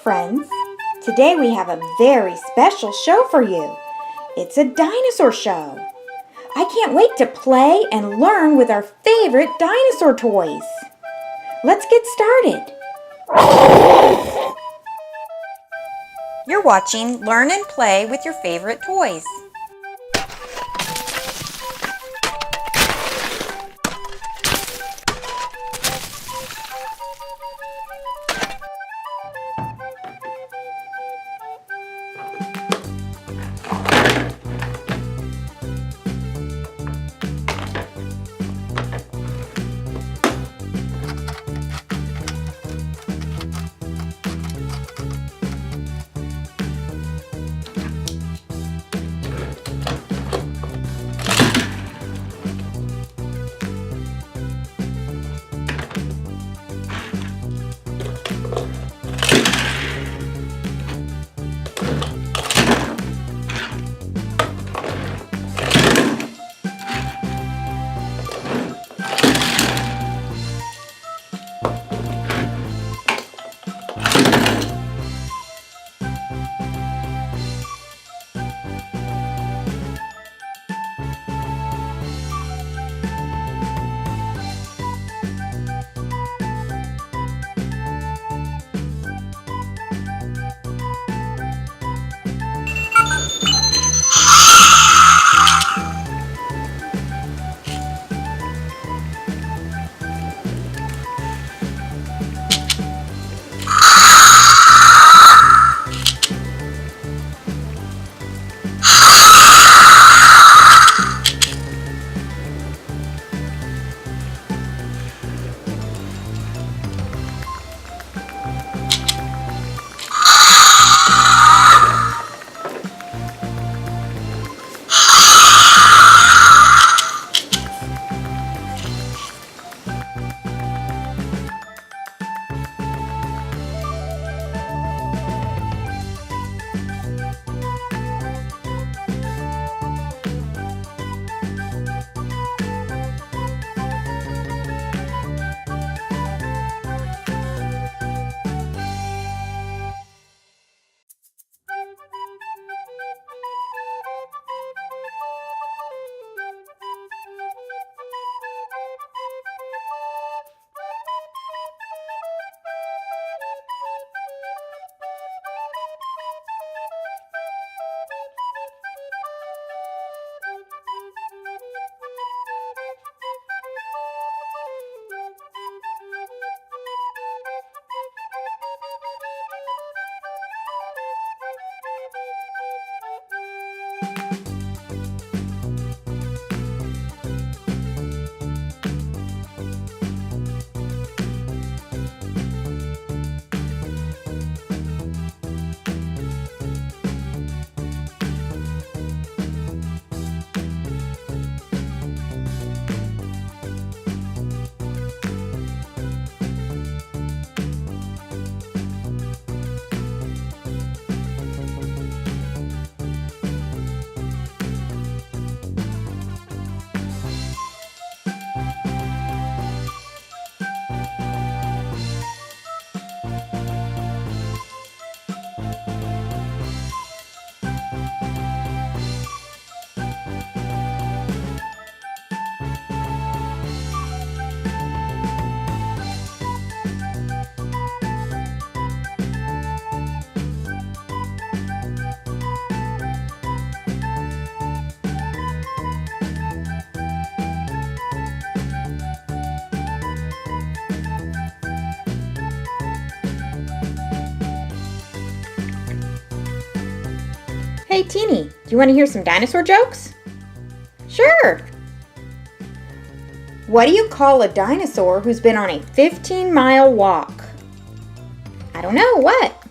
friends! Today we have a very special show for you. It's a dinosaur show. I can't wait to play and learn with our favorite dinosaur toys. Let's get started. You're watching Learn and Play with your favorite toys. Hey, Teeny, do you want to hear some dinosaur jokes? Sure! What do you call a dinosaur who's been on a 15-mile walk? I don't know, what?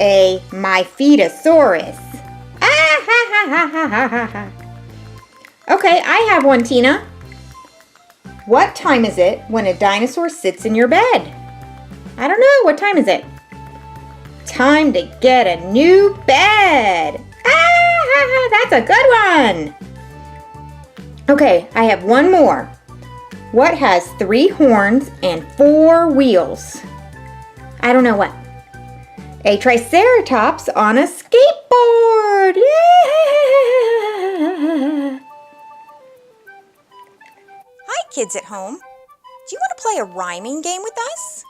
A myfetosaurus. Ah, ha, ha, ha, ha, ha, ha, ha. Okay, I have one, Tina. What time is it when a dinosaur sits in your bed? I don't know, what time is it? Time to get a new bed. Ah, that's a good one. Okay, I have one more. What has 3 horns and 4 wheels? I don't know what. A Triceratops on a skateboard! Yeah! Hi, kids at home. Do you want to play a rhyming game with us?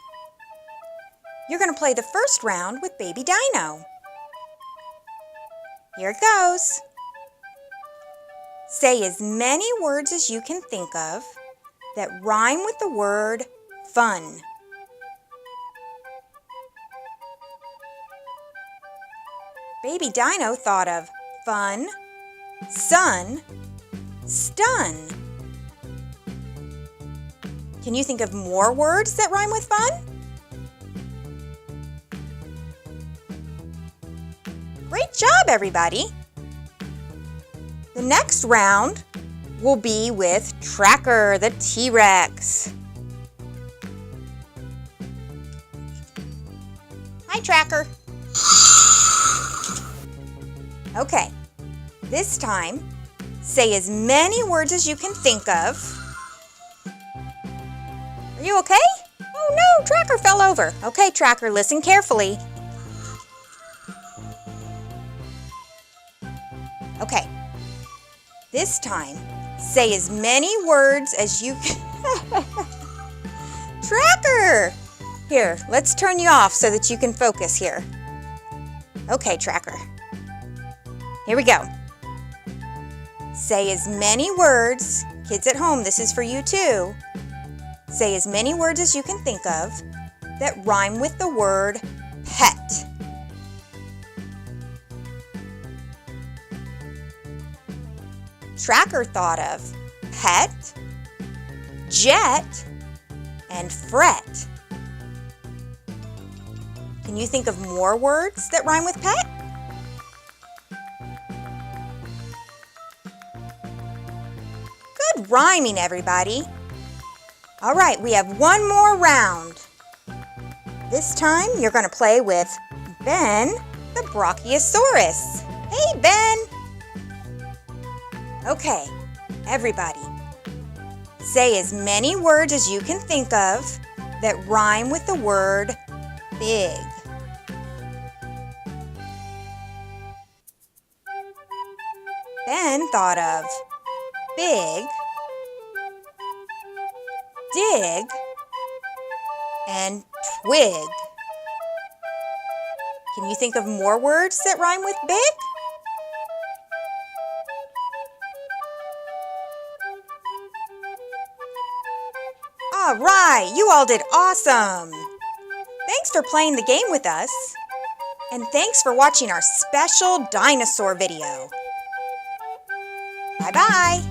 You're going to play the first round with Baby Dino. Here it goes. Say as many words as you can think of that rhyme with the word fun. Baby Dino thought of fun, sun, stun. Can you think of more words that rhyme with fun? Great job, everybody! The next round will be with Tracker, the T-Rex. Hi, Tracker. Okay, this time, say as many words as you can think of. Are you okay? Oh no, Tracker fell over. Okay, Tracker, listen carefully. Okay, this time, say as many words as you can. Tracker! Here, let's turn you off so that you can focus here. Okay, Tracker. Here we go. Say as many words, kids at home, this is for you too. Say as many words as you can think of that rhyme with the word pet. Tracker thought of pet, jet, and fret. Can you think of more words that rhyme with pet? Good rhyming, everybody. All right, we have one more round. This time, you're going to play with Ben, the Brachiosaurus. Hey, Ben. Okay, everybody. Say as many words as you can think of that rhyme with the word big. Ben thought of big, dig, and twig. Can you think of more words that rhyme with big? All right, you all did awesome. Thanks for playing the game with us. And thanks for watching our special dinosaur video. Bye-bye.